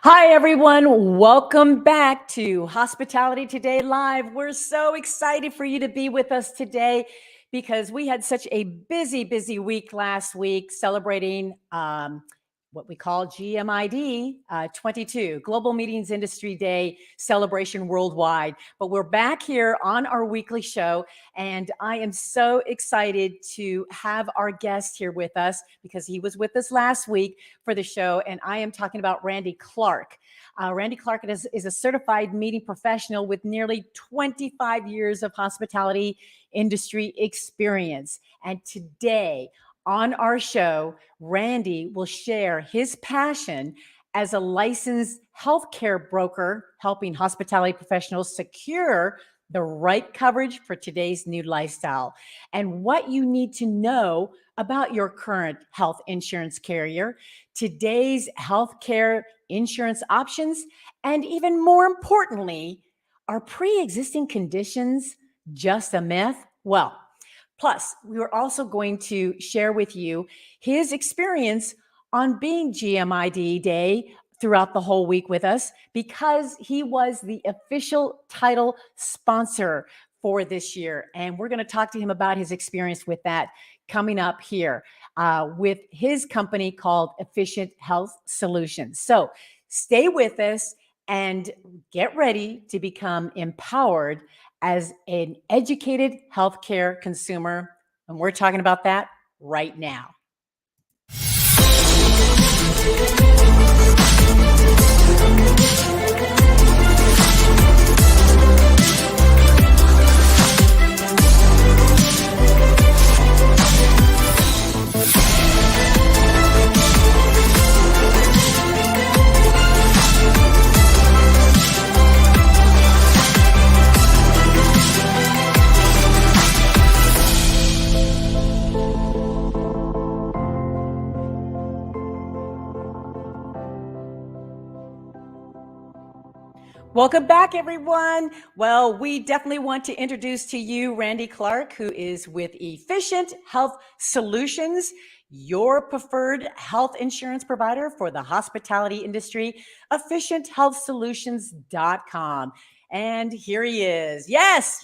Hi, everyone. Welcome back to Hospitality Today Live. We're so excited for you to be with us today because we had such a busy week last week celebrating what we call GMID22, Global Meetings Industry Day celebration worldwide. But we're back here on our weekly show, and I am so excited to have our guest here with us because he was with us last week for the show, and I am talking about Randy Clark. Randy Clark is a certified meeting professional with nearly 25 years of hospitality industry experience. And today on our show, Randy will share his passion as a licensed healthcare broker, helping hospitality professionals secure the right coverage for today's new lifestyle, and what you need to know about your current health insurance carrier, today's healthcare insurance options, and even more importantly, are pre-existing conditions just a myth? Well, plus, we were also going to share with you his experience on being GMID Day throughout the whole week with us because he was the official title sponsor for this year. And we're going to talk to him about his experience with that coming up here with his company called Efficient Health Solutions. So stay with us and get ready to become empowered as an educated healthcare consumer. And we're talking about that right now. Welcome back, everyone. Well, we definitely want to introduce to you Randy Clark, who is with Efficient Health Solutions, your preferred health insurance provider for the hospitality industry, efficienthealthsolutions.com. And here he is. Yes.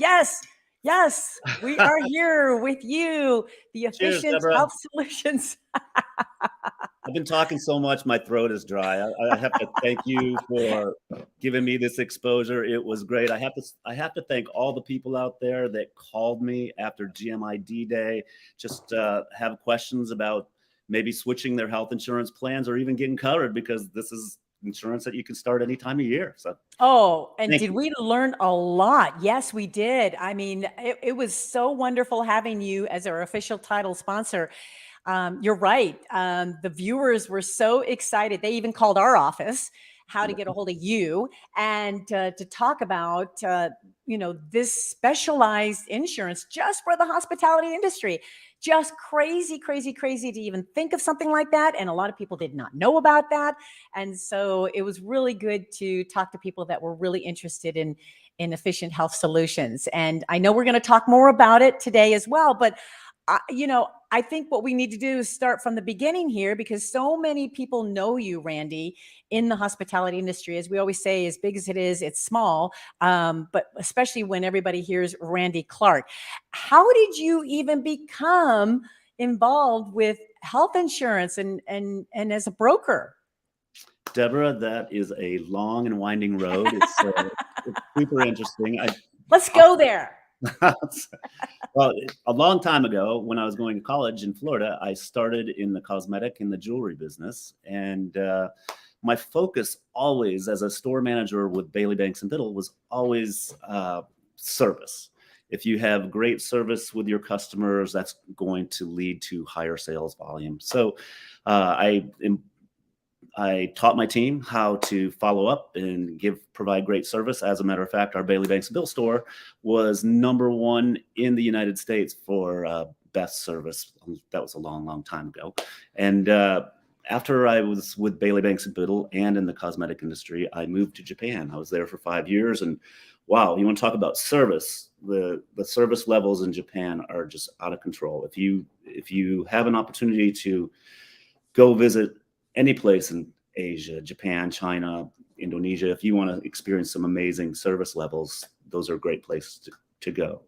We are here with you, the Efficient Health Solutions. I've been talking so much, my throat is dry. I have to thank you for giving me this exposure. It was great. I have to thank all the people out there that called me after GMID Day, just have questions about maybe switching their health insurance plans or even getting covered, because this is insurance that you can start any time of year. So, did we learn a lot? Yes, we did. I mean, it was so wonderful having you as our official title sponsor. You're right. The viewers were so excited. They even called our office how to get a hold of you and to talk about, this specialized insurance just for the hospitality industry. Just crazy to even think of something like that. And a lot of people did not know about that. And so it was really good to talk to people that were really interested in Efficient Health Solutions. And I know we're going to talk more about it today as well, but I think what we need to do is start from the beginning here, because so many people know you, Randy, in the hospitality industry. As we always say, as big as it is, it's small. But especially when everybody hears Randy Clark. How did you even become involved with health insurance and as a broker? Deborah, that is a long and winding road. It's super interesting. Let's go there. Well, a long time ago, when I was going to college in Florida, I started in the cosmetic and the jewelry business. And my focus always, as a store manager with Bailey Banks and Biddle, was always service. If you have great service with your customers, that's going to lead to higher sales volume. So I taught my team how to follow up and provide great service. As a matter of fact, our Bailey Banks Bill store was #1 in the United States for best service. That was a long time ago. And after I was with Bailey Banks and Biddle and in the cosmetic industry, I moved to Japan. I was there for 5 years, and wow, you want to talk about service? The service levels in Japan are just out of control. If you have an opportunity to go visit any place Asia, Japan, China, Indonesia. If you want to experience some amazing service levels, those are great places to go.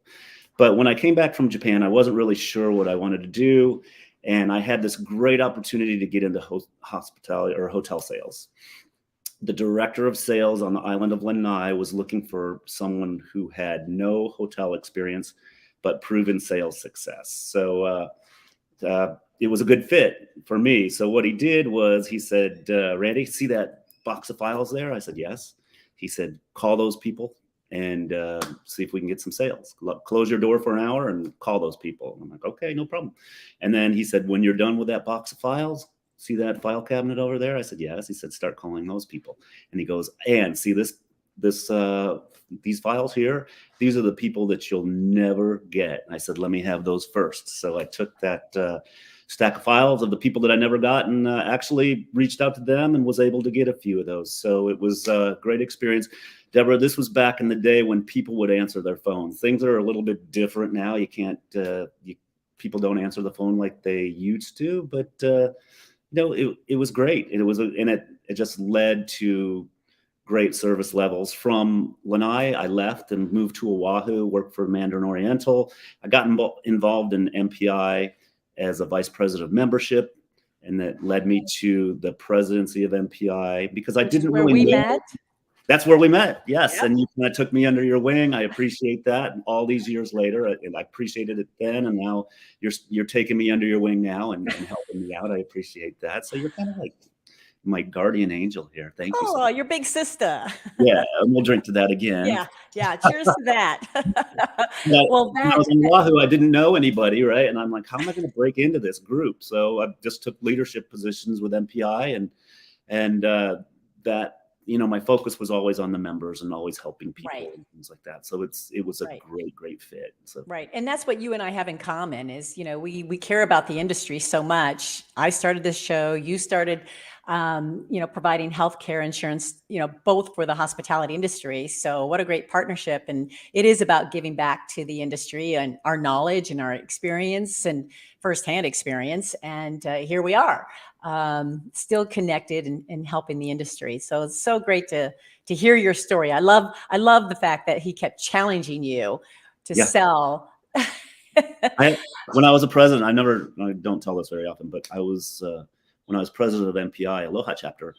But when I came back from Japan, I wasn't really sure what I wanted to do. And I had this great opportunity to get into hospitality or hotel sales. The director of sales on the island of Lanai was looking for someone who had no hotel experience, but proven sales success. So it was a good fit for me. So what he did was he said, Randy, see that box of files there? I said, yes. He said, call those people and see if we can get some sales. Close your door for an hour and call those people. I'm like, okay, no problem. And then he said, when you're done with that box of files, see that file cabinet over there? I said, yes. He said, start calling those people. And he goes, and see these files here, these are the people that you'll never get. And I said, let me have those first. So I took that stack of files of the people that I never got and actually reached out to them and was able to get a few of those. So it was a great experience. Deborah, this was back in the day when people would answer their phones. Things are a little bit different now. You can't, people don't answer the phone like they used to, but it was great. It just led to great service levels. From Lanai, I left and moved to Oahu, worked for Mandarin Oriental. I got involved in MPI as a vice president of membership, and that led me to the presidency of MPI because I didn't really know. Met. That's where we met. Yes. Yep. And you kind of took me under your wing. I appreciate that. And all these years later, and I appreciated it then. And now you're taking me under your wing now and helping me out. I appreciate that. So you're kind of like my guardian angel here. Thank you. Oh, your big sister. Yeah. And we'll drink to that again. Yeah. Cheers to that. Well, when I was in Oahu, I didn't know anybody, right? And I'm like, how am I going to break into this group? So I just took leadership positions with MPI and that, my focus was always on the members and always helping people and things like that. So it was a great fit. So. Right. And that's what you and I have in common is, we care about the industry so much. I started this show. You started, providing healthcare insurance, both for the hospitality industry. So what a great partnership. And it is about giving back to the industry and our knowledge and our experience and firsthand experience. And here we are. Still connected and helping the industry. So it's so great to hear your story. I love the fact that he kept challenging you to sell. When I was a president, I don't tell this very often, but I was, when I was president of MPI Aloha chapter,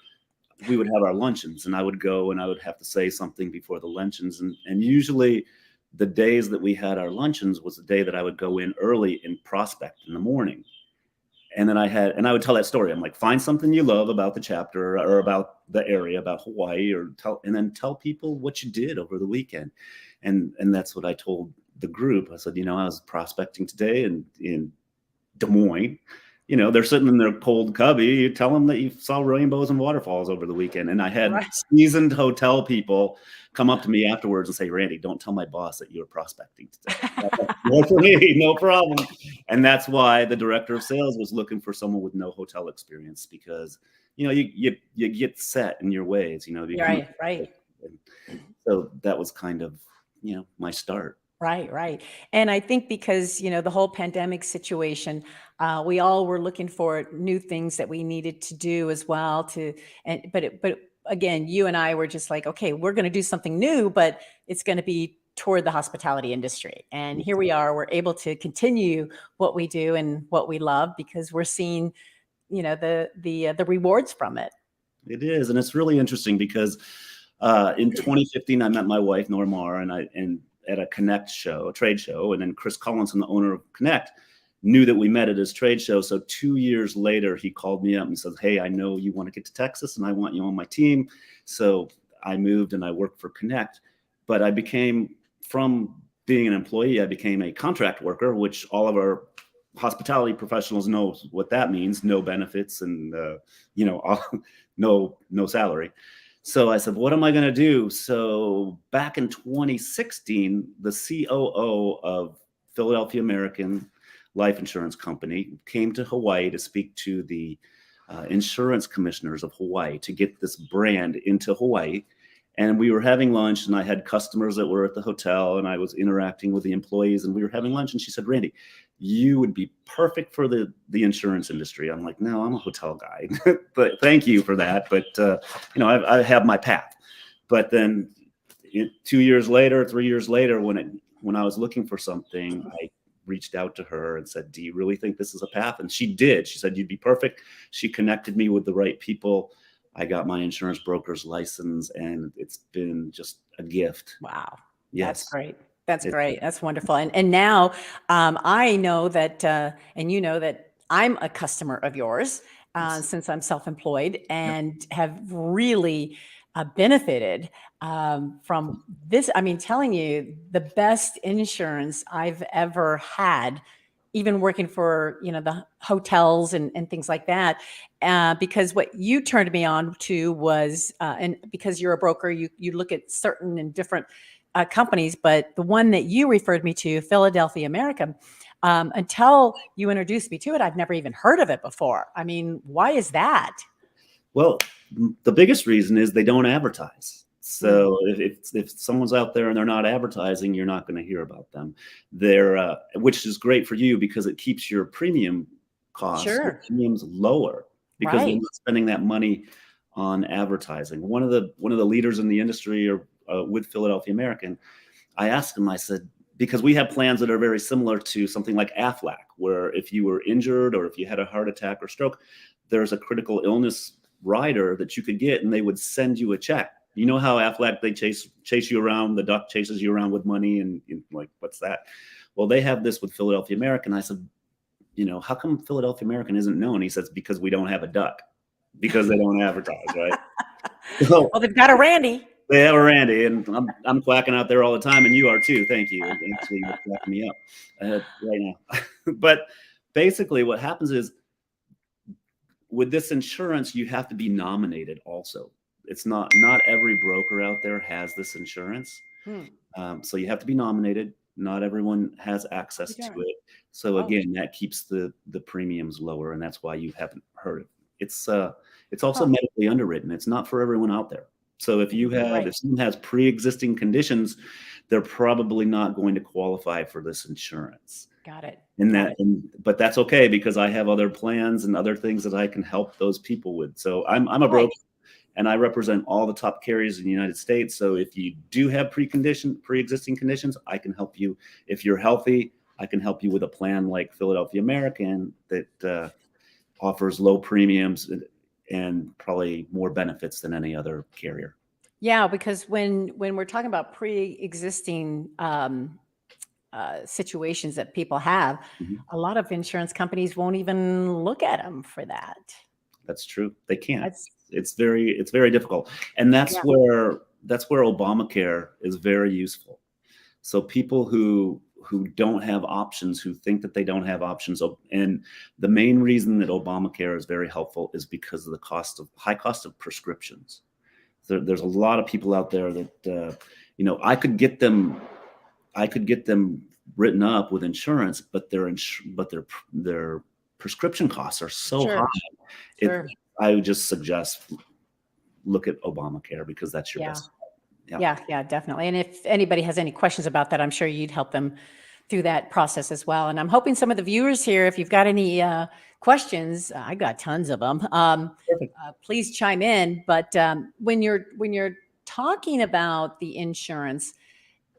we would have our luncheons and I would go and I would have to say something before the luncheons. And usually the days that we had our luncheons was the day that I would go in early and prospect in the morning. And then I would tell that story. I'm like, find something you love about the chapter or about the area, about Hawaii, and then tell people what you did over the weekend. And that's what I told the group. I said, I was prospecting today in Des Moines. They're sitting in their cold cubby. You tell them that you saw rainbows and waterfalls over the weekend. And I had seasoned hotel people come up to me afterwards and say, Randy, don't tell my boss that you were prospecting today. No for me, no problem. And that's why the director of sales was looking for someone with no hotel experience because, you get set in your ways, Right. So that was kind of, my start. Right. And I think because, the whole pandemic situation, we all were looking for new things that we needed to do as well but again, you and I were just like, okay, we're going to do something new, but it's going to be toward the hospitality industry. And here we are, we're able to continue what we do and what we love because we're seeing, the rewards from it. It is. And it's really interesting because in 2015, I met my wife, Normar, and at a Connect show, a trade show. And then Chris Collinson, the owner of Connect, knew that we met at his trade show. So 2 years later, he called me up and said, hey, I know you want to get to Texas and I want you on my team. So I moved and I worked for Connect. But I became, from being an employee, I became a contract worker, which all of our hospitality professionals know what that means. No benefits and, no salary. So I said, what am I going to do? So back in 2016, the COO of Philadelphia American Life Insurance Company came to Hawaii to speak to the insurance commissioners of Hawaii to get this brand into Hawaii. And we were having lunch and I had customers that were at the hotel and I was interacting with the employees and we were having lunch. And she said, Randy, you would be perfect for the insurance industry. I'm like, no, I'm a hotel guy, but thank you for that. But, I have my path. But then 2 years later, 3 years later, when I was looking for something, I reached out to her and said, do you really think this is a path? And she did. She said, you'd be perfect. She connected me with the right people. I got my insurance broker's license, and it's been just a gift. Wow. Yes. That's great. That's great. That's wonderful. And now I know that, and you know that I'm a customer of yours since I'm self-employed and have really benefited from this. I mean, telling you the best insurance I've ever had, even working for, the hotels and things like that. Because what you turned me on to was, and because you're a broker, you look at certain and different companies, but the one that you referred me to, Philadelphia American, until you introduced me to it, I've never even heard of it before. I mean, why is that? Well, the biggest reason is they don't advertise. So if someone's out there and they're not advertising, you're not going to hear about them. Which is great for you because it keeps your premium costs, your premiums lower because they're not spending that money on advertising. One of the leaders in the industry with Philadelphia American, I asked him, I said, because we have plans that are very similar to something like Aflac, where if you were injured or if you had a heart attack or stroke, there's a critical illness rider that you could get and they would send you a check. You know how Aflac, they chase you around, the duck chases you around with money and like, what's that? Well, they have this with Philadelphia American. I said, how come Philadelphia American isn't known? He says, because we don't have a duck, because they don't advertise, right? Well, they've got a Randy. They have a Randy, and I'm quacking out there all the time, and you are too. Thank you. Actually, you're quacking me up right now. But basically, what happens is with this insurance, you have to be nominated. Also, it's not every broker out there has this insurance, so you have to be nominated. Not everyone has access to it. So again, that keeps the premiums lower, and that's why you haven't heard it. It's also medically underwritten. It's not for everyone out there. So if if someone has pre-existing conditions, they're probably not going to qualify for this insurance. Got it. But that's okay because I have other plans and other things that I can help those people with. So I'm a broker, and I represent all the top carriers in the United States. So if you do have pre-existing conditions, I can help you. If you're healthy, I can help you with a plan like Philadelphia American that offers low premiums and probably more benefits than any other carrier. Yeah, because when we're talking about pre-existing situations that people have, a lot of insurance companies won't even look at them for that. That's true. They can't. It's very difficult, and that's where Obamacare is very useful. So people who don't have options, who think that they don't have options. And the main reason that Obamacare is very helpful is because of the high cost of prescriptions. There's a lot of people out there that, I could get them written up with insurance, but their prescription costs are so high. I would just suggest look at Obamacare because that's your best. Yeah, definitely. And if anybody has any questions about that, I'm sure you'd help them through that process as well. And I'm hoping some of the viewers here, if you've got any questions, I got tons of them. Please chime in. But when you're talking about the insurance,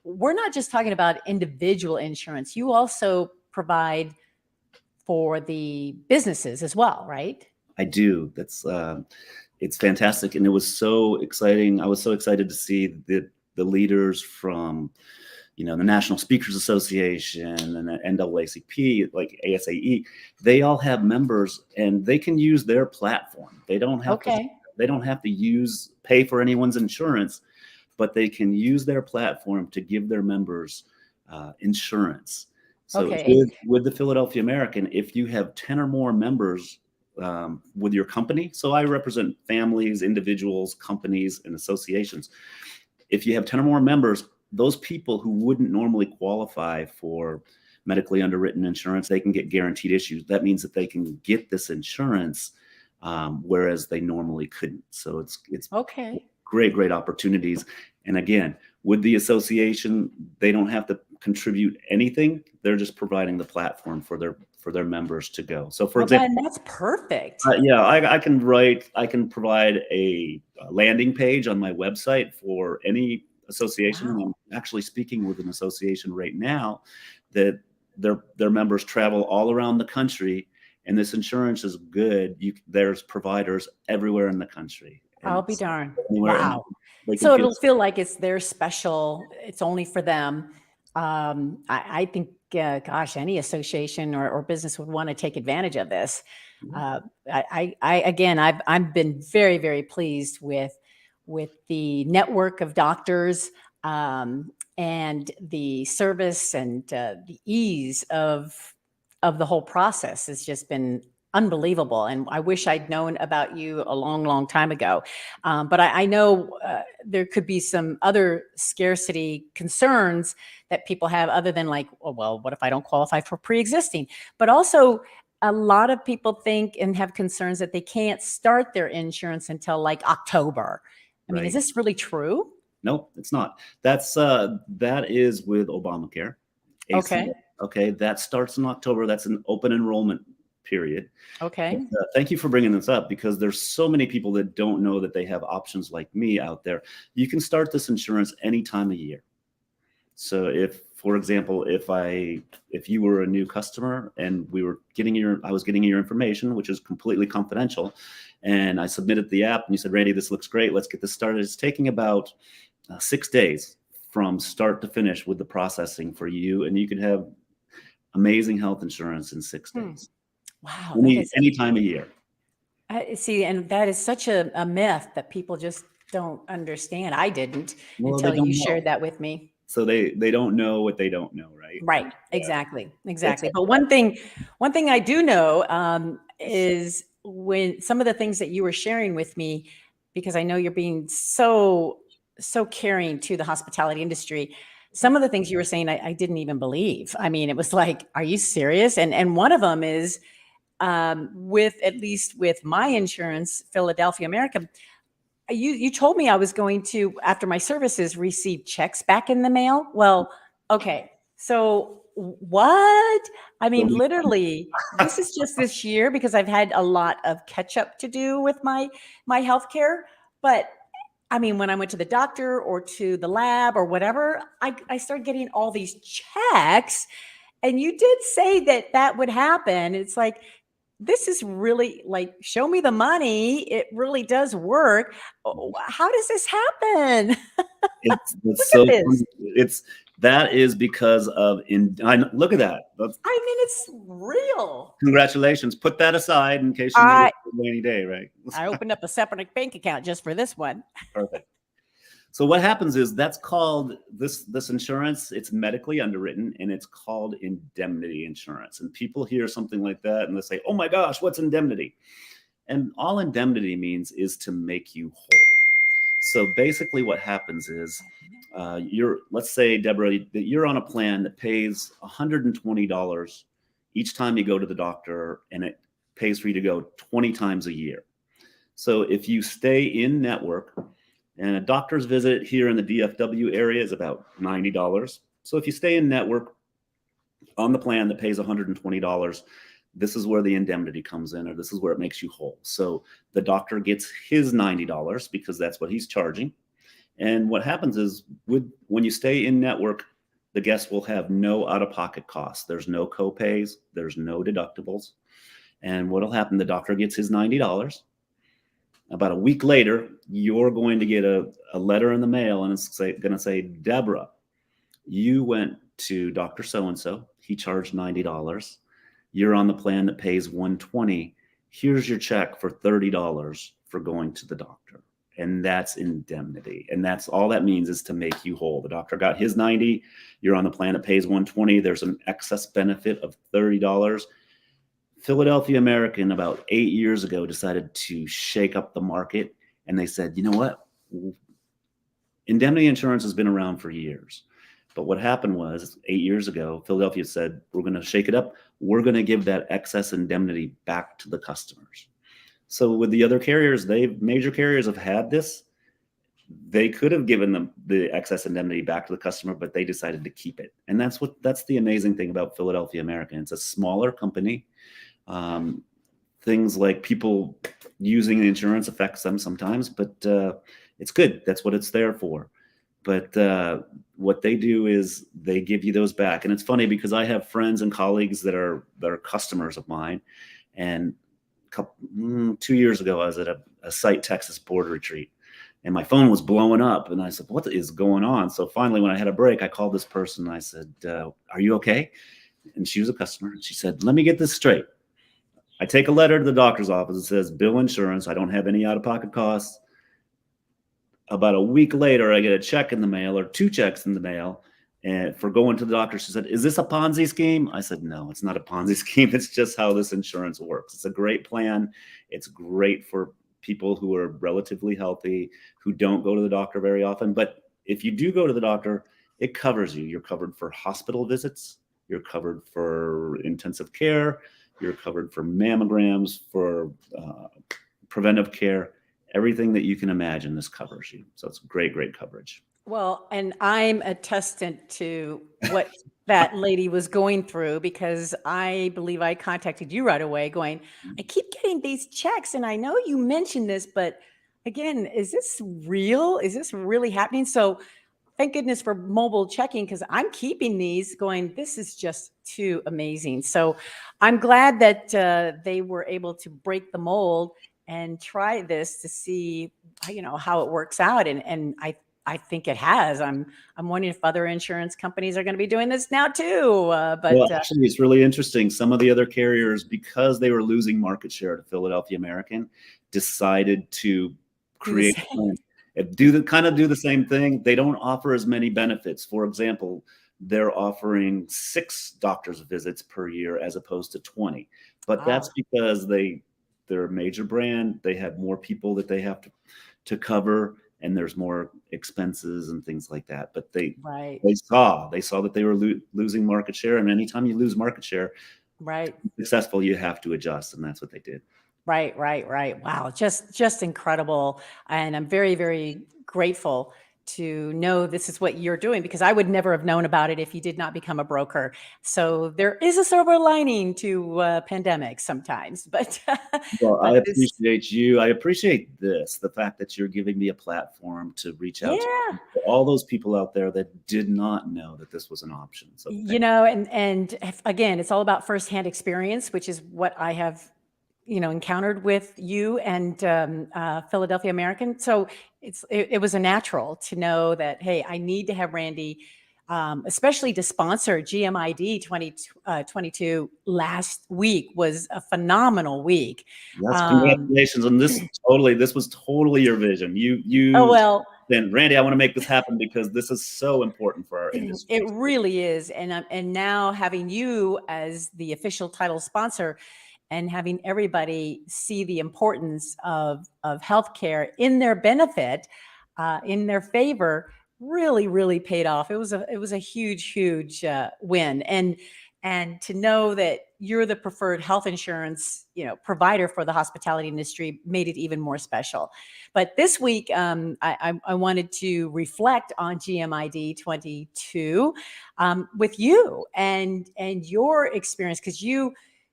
we're not just talking about individual insurance. You also provide for the businesses as well, right? I do. It's fantastic. And it was so exciting. I was so excited to see the leaders from, the National Speakers Association and the NAACP, like ASAE, they all have members and they can use their platform. They don't have to pay for anyone's insurance, but they can use their platform to give their members insurance. So with the Philadelphia American, if you have 10 or more members with your company. So I represent families, individuals, companies, and associations. If you have 10 or more members, those people who wouldn't normally qualify for medically underwritten insurance, they can get guaranteed issues. That means that they can get this insurance, whereas they normally couldn't. So it's great opportunities. And again, with the association, they don't have to contribute anything. They're just providing the platform for their members to go. So for example, that's perfect. yeah, I can provide a landing page on my website for any association. Wow. I'm actually speaking with an association right now that their members travel all around the country, and this insurance is good. There's providers everywhere in the country. And I'll be darned. anywhere, and Wow. they can So feel it'll feel like it's their special, it's only for them. I think, gosh, any association or business would want to take advantage of this. Again, I've been very, very pleased with the network of doctors, and the service and the ease of the whole process has just been unbelievable. And I wish I'd known about you a long, long time ago. But I know there could be some other scarcity concerns that people have, other than like, oh, well, what if I don't qualify for pre-existing? But also, a lot of people think and have concerns that they can't start their insurance until like October. I mean, is this really true? Nope, it's not. That is with Obamacare. Okay. Okay, that starts in October. That's an open enrollment period. Okay. But, thank you for bringing this up, because there's so many people that don't know that they have options like me out there. You can start this insurance any time of year. So if, for example, if you were a new customer and I was getting your information, which is completely confidential, and I submitted the app and you said, Randy, this looks great, let's get this started. It's taking about 6 days from start to finish with the processing for you, and you could have amazing health insurance in 6 days. Wow. Any time of year. See, and that is such a myth that people just don't understand. I didn't until They you don't shared know. that with me. So they don't know what they don't know, right? Right. Exactly. But one thing I do know is when some of the things that you were sharing with me, because I know you're being so caring to the hospitality industry. Some of the things you were saying, I didn't even believe. I mean, it was like, are you serious? And one of them is, at least with my insurance, Philadelphia America, you told me I was going to, after my services, receive checks back in the mail. Well, okay. So what? I mean, literally, this is just this year, because I've had a lot of catch up to do with my healthcare. But I mean, when I went to the doctor or to the lab or whatever, I started getting all these checks. And you did say that would happen. It's like, this is really like, show me the money. It really does work. How does this happen? It's Look so at this. funny. That is because of look at that. I mean, it's real. Congratulations. Put that aside in case you need it for a rainy day, right? I opened up a separate bank account just for this one. Perfect. So what happens is, that's called this insurance. It's medically underwritten, and it's called indemnity insurance. And people hear something like that and they say, "Oh my gosh, what's indemnity?" And all indemnity means is to make you whole. So basically, what happens is, let's say, Deborah, that you're on a plan that pays $120 each time you go to the doctor, and it pays for you to go 20 times a year. So if you stay in network, and a doctor's visit here in the DFW area is about $90. So if you stay in network on the plan that pays $120, this is where the indemnity comes in, or this is where it makes you whole. So the doctor gets his $90 because that's what he's charging. And what happens is, when you stay in network, the guest will have no out-of-pocket costs. There's no co-pays, there's no deductibles. And what'll happen, the doctor gets his $90. About a week later, you're going to get a letter in the mail, and it's going to say, Deborah, you went to Dr. So-and-so. He charged $90. You're on the plan that pays $120. Here's your check for $30 for going to the doctor. And that's indemnity. And that's all that means, is to make you whole. The doctor got his $90. You're on the plan that pays $120. There's an excess benefit of $30. Philadelphia American, about 8 years ago, decided to shake up the market, and they said, you know what? Indemnity insurance has been around for years. But what happened was, 8 years ago, Philadelphia said, we're going to shake it up. We're going to give that excess indemnity back to the customers. So with the other carriers, major carriers have had this. they could have given them the excess indemnity back to the customer, but they decided to keep it. And that's the amazing thing about Philadelphia American. It's a smaller company. Things like people using the insurance affects them sometimes, but it's good. That's what it's there for. But what they do is they give you those back. And it's funny because I have friends and colleagues that are customers of mine. And 2 years ago, I was at a Site Texas board retreat, and my phone was blowing up. And I said, what is going on? So finally, when I had a break, I called this person. And I said, are you okay? And she was a customer. And she said, let me get this straight. I take a letter to the doctor's office. It says, bill insurance. I don't have any out-of-pocket costs. About a week later, I get a check in the mail, or 2 checks in the mail, and for going to the doctor. She said, is this a Ponzi scheme? I said, no, it's not a Ponzi scheme. It's just how this insurance works. It's a great plan. It's great for people who are relatively healthy, who don't go to the doctor very often. But if you do go to the doctor, it covers you. You're covered for hospital visits. You're covered for intensive care. You're covered for mammograms, for preventive care. Everything that you can imagine, this covers you. So it's great, great coverage. Well, and I'm attestant to what that lady was going through, because I believe I contacted you right away going, I keep getting these checks, and I know you mentioned this, but again, is this real? Is this really happening? So thank goodness for mobile checking, because I'm keeping these going, this is just too amazing. So I'm glad that they were able to break the mold and try this to see, how it works out. And I think it has. I'm wondering if other insurance companies are going to be doing this now too. Well, actually, it's really interesting. Some of the other carriers, because they were losing market share to Philadelphia American, decided to create do the same thing. They don't offer as many benefits. For example, they're offering 6 doctor's visits per year as opposed to 20. But that's because they're a major brand. They have more people that they have to cover, and there's more expenses and things like that. But they saw that they were losing market share, and anytime you lose market share, successful, you have to adjust, and that's what they did. Right. Wow, just incredible, and I'm very, very grateful to know this is what you're doing, because I would never have known about it if you did not become a broker. So there is a silver lining to pandemics sometimes, but well, I appreciate you. I appreciate the fact that you're giving me a platform to reach out to all those people out there that did not know that this was an option. So and again, it's all about firsthand experience, which is what I have encountered with you and Philadelphia American. So it was a natural to know that, hey, I need to have Randy, especially to sponsor GMID 22 last week was a phenomenal week. Yes, congratulations. And this was totally your vision. Then Randy, I want to make this happen because this is so important for our industry. It really is. And now having you as the official title sponsor, and having everybody see the importance of healthcare in their benefit, in their favor, really, really paid off. It was a huge win, and to know that you're the preferred health insurance provider for the hospitality industry made it even more special. But this week, I wanted to reflect on GMID 22 with you and your experience, because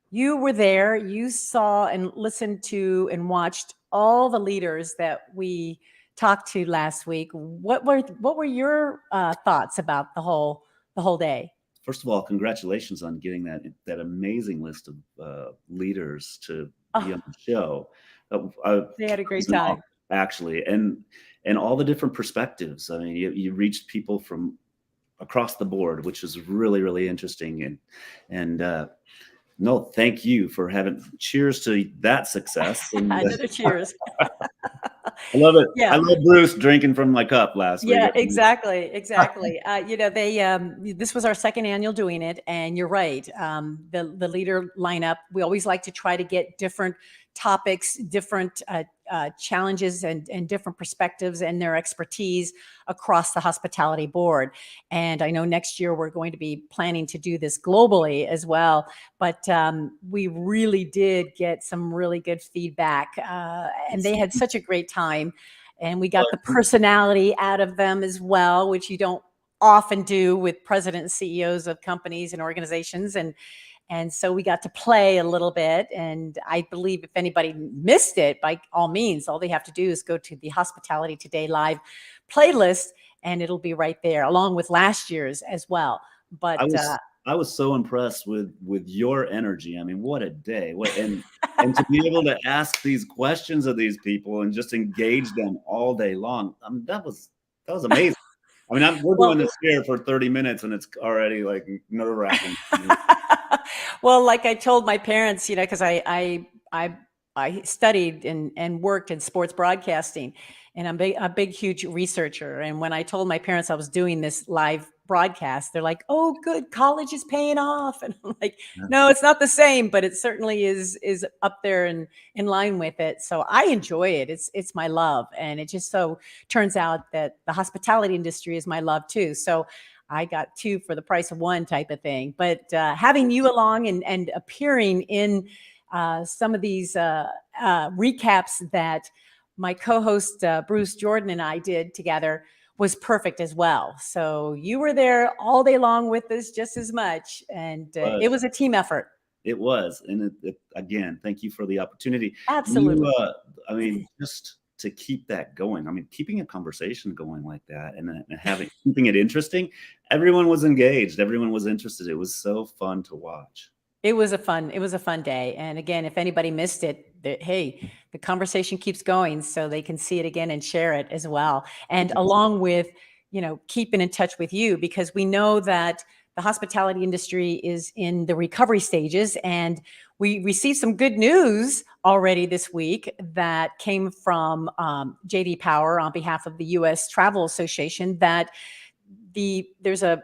you were there, you saw and listened to and watched all the leaders that we talked to last week. What were your thoughts about the whole day? First of all, congratulations on getting that amazing list of leaders to be on the show. They had a great time, actually, and all the different perspectives. I mean, you reached people from across the board, which is really, really interesting. And no, thank you for cheers to that success. And, another cheers. I love it. Yeah. I love Bruce drinking from my cup last week. Yeah, exactly. This was our second annual doing it, and you're right. The leader lineup, we always like to try to get different topics, different challenges and different perspectives and their expertise across the hospitality board. And I know next year we're going to be planning to do this globally as well. But we really did get some really good feedback, and they had such a great time. and we got the personality out of them as well, which you don't often do with president and CEOs of companies and organizations. And so we got to play a little bit. And I believe if anybody missed it, by all means, all they have to do is go to the Hospitality Today Live playlist, and it'll be right there, along with last year's as well. But I was so impressed with your energy. I mean, what a day! And to be able to ask these questions of these people and just engage them all day long. I mean, that was amazing. I mean, we're doing this here for 30 minutes and it's already like nerve-wracking. Well, like I told my parents, because I studied and worked in sports broadcasting, and I'm a big, huge researcher. And when I told my parents I was doing this live broadcast, they're like, "Oh, good, college is paying off." And I'm like, "No, it's not the same, but it certainly is up there and in line with it." So I enjoy it. It's my love, and it just so turns out that the hospitality industry is my love too. So I got two for the price of one type of thing. But having you along and appearing in some of these recaps that my co-host Bruce Jordan and I did together was perfect as well. So you were there all day long with us just as much. And it was a team effort. It was. And again, thank you for the opportunity. Absolutely. I mean, just to keep that going. I mean, keeping a conversation going like that and keeping it interesting. Everyone was engaged. Everyone was interested. It was so fun to watch. It was a fun day. And again, if anybody missed it, hey, the conversation keeps going so they can see it again and share it as well. And along with, keeping in touch with you, because we know that the hospitality industry is in the recovery stages. And we received some good news already this week that came from JD Power on behalf of the U.S. Travel Association, that there's a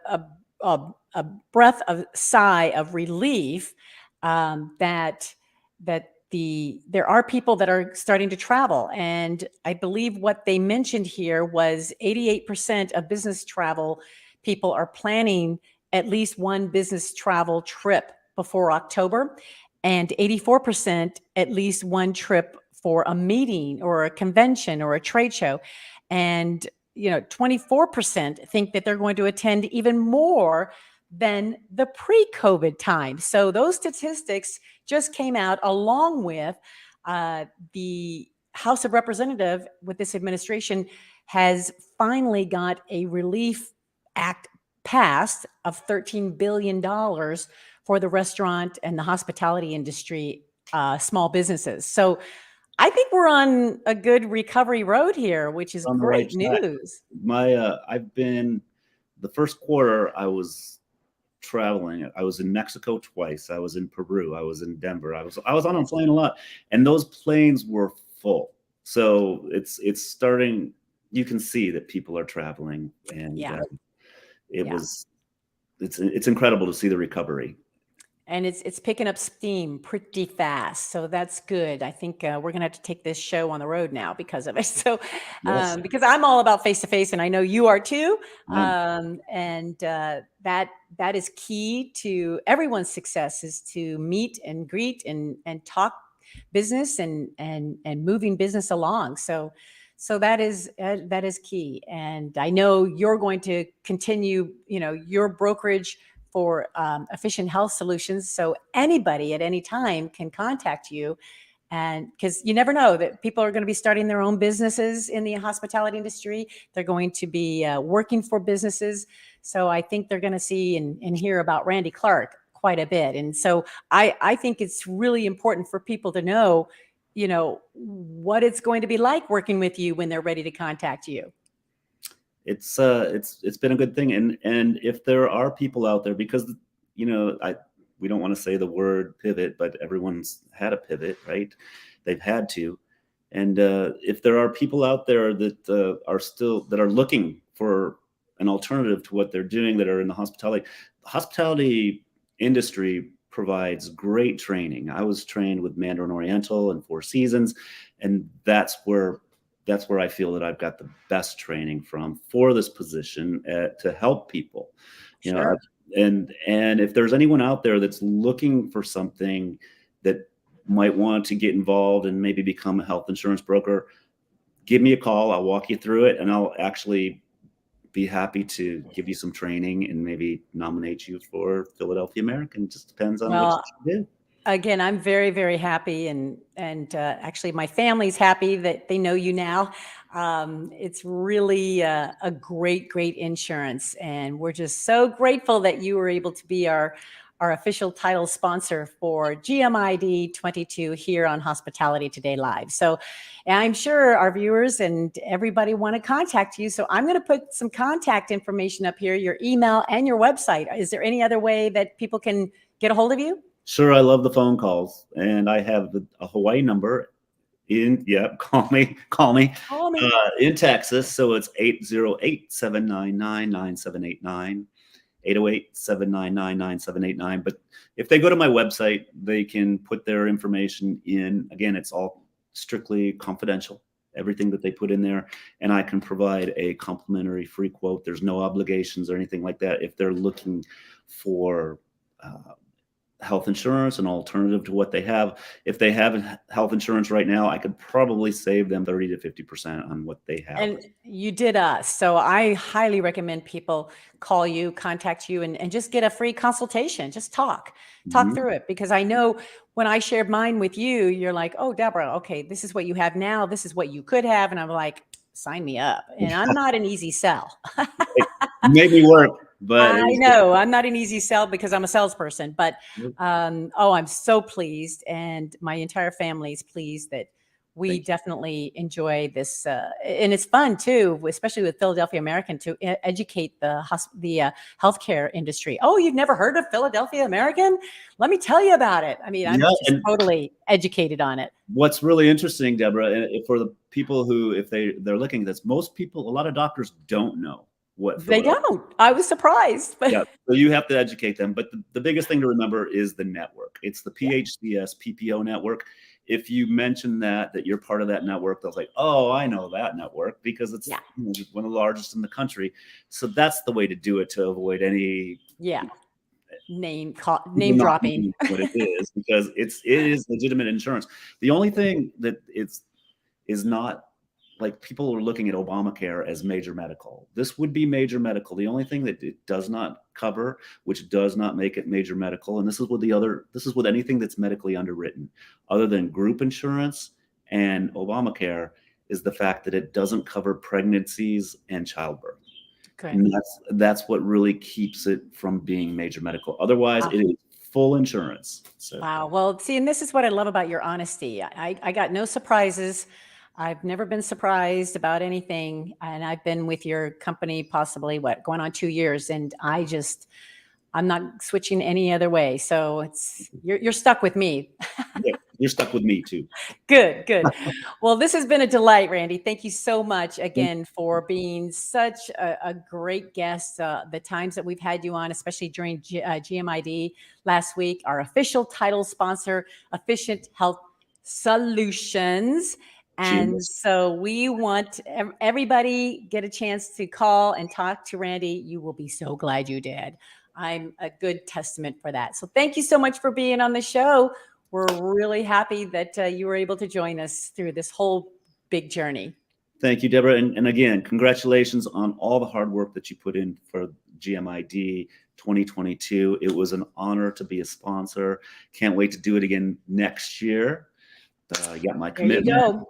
breath of sigh of relief that there are people that are starting to travel. And I believe what they mentioned here was 88% of business travel people are planning at least one business travel trip before October, and 84% at least one trip for a meeting or a convention or a trade show. And 24% think that they're going to attend even more than the pre-COVID time. So those statistics just came out, along with the House of Representatives with this administration has finally got a relief act passed of $13 billion for the restaurant and the hospitality industry, small businesses. So I think we're on a good recovery road here, which is great news. I've been, the first quarter I was traveling. I was in Mexico twice. I was in Peru. I was in Denver. I was on a plane a lot, and those planes were full. So it's starting. You can see that people are traveling, and it's incredible to see the recovery. And it's picking up steam pretty fast. So that's good. I think we're going to have to take this show on the road now because of it. So, Yes. because I'm all about face-to-face, and I know you are too. And that is key to everyone's success, is to meet and greet and talk business and moving business along. So that is key. And I know you're going to continue, your brokerage for Efficient Health Solutions. So anybody at any time can contact you. And because you never know that people are going to be starting their own businesses in the hospitality industry. They're going to be working for businesses. So I think they're going to see and hear about Randy Clark quite a bit. And so I think it's really important for people to know, what it's going to be like working with you when they're ready to contact you. It's been a good thing. And if there are people out there, because, we don't want to say the word pivot, but everyone's had a pivot, right? They've had to. And if there are people out there that are looking for an alternative to what they're doing, that are in the hospitality industry provides great training. I was trained with Mandarin Oriental and Four Seasons, and that's where I feel that I've got the best training for this position to help people. Sure. And if there's anyone out there that's looking for something that might want to get involved and maybe become a health insurance broker, give me a call. I'll walk you through it, and I'll actually be happy to give you some training and maybe nominate you for Philadelphia American. It just depends on what Well, you do. again, I'm very, very happy, and actually, my family's happy that they know you now. It's really a great, great insurance, and we're just so grateful that you were able to be our official title sponsor for GMID22 here on Hospitality Today Live. So I'm sure our viewers and everybody want to contact you. So I'm going to put some contact information up here, your email and your website. Is there any other way that people can get a hold of you? Sure, I love the phone calls, and I have a Hawaii number call me in Texas. So it's 808-799-9789. 808-799-9789. But if they go to my website, they can put their information in. Again, it's all strictly confidential, everything that they put in there. And I can provide a complimentary free quote. There's no obligations or anything like that. If they're looking for health insurance, an alternative to what they have. If they have health insurance right now, I could probably save them 30 to 50% on what they have. And you did us. So I highly recommend people call you, contact you, and just get a free consultation. Just talk through it. Because I know when I shared mine with you, you're like, oh, Deborah, okay, this is what you have now. This is what you could have. And I'm like, sign me up. And I'm not an easy sell. It made me work. But I know I'm not an easy sell because I'm a salesperson, but I'm so pleased, and my entire family is pleased that we definitely enjoy this, and it's fun too, especially with Philadelphia American, to educate the healthcare industry. Oh, you've never heard of Philadelphia American? Let me tell you about it. I mean, I'm just totally educated on it. What's really interesting, Deborah, and for the people who, if they're looking at this, most people, a lot of doctors don't know what they don't. I was surprised. But yeah, so you have to educate them. But the biggest thing to remember is the network. It's the PHCS PPO network. If you mention that you're part of that network, they'll say, oh, I know that network, because it's one of the largest in the country. So that's the way to do it, to avoid any name dropping. What it is, because it is legitimate insurance. The only thing that is not, like, people are looking at Obamacare as major medical. This would be major medical. The only thing that it does not cover, which does not make it major medical, and this is with anything that's medically underwritten, other than group insurance and Obamacare, is the fact that it doesn't cover pregnancies and childbirth. Okay. And that's what really keeps it from being major medical. Otherwise, it is full insurance. So. Wow. Well, see, and this is what I love about your honesty. I got no surprises. I've never been surprised about anything. And I've been with your company possibly going on 2 years. And I'm not switching any other way. So you're stuck with me. Yeah, you're stuck with me too. Good. Well, this has been a delight, Randy. Thank you so much again for being such a great guest. The times that we've had you on, especially during GMID last week, our official title sponsor, Efficient Health Solutions. And so we want everybody get a chance to call and talk to Randy. You will be so glad you did. I'm a good testament for that. So thank you so much for being on the show. We're really happy that you were able to join us through this whole big journey. Thank you, Deborah. And again, congratulations on all the hard work that you put in for GMID 2022. It was an honor to be a sponsor. Can't wait to do it again next year. You got my commitment. There you go.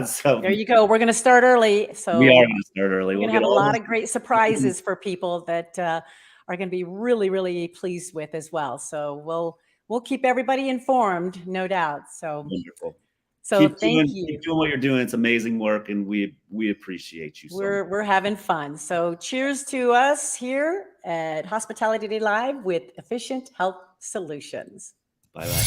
So there you go. We're going to start early. So we are going to start early. We're going to have a lot of great surprises for people that are going to be really, really pleased with as well. So we'll keep everybody informed, no doubt. So wonderful. So thank you. Keep doing what you're doing. It's amazing work, and we appreciate you. We're having fun. So cheers to us here at Hospitality Today Live with Efficient Health Solutions. Bye-bye.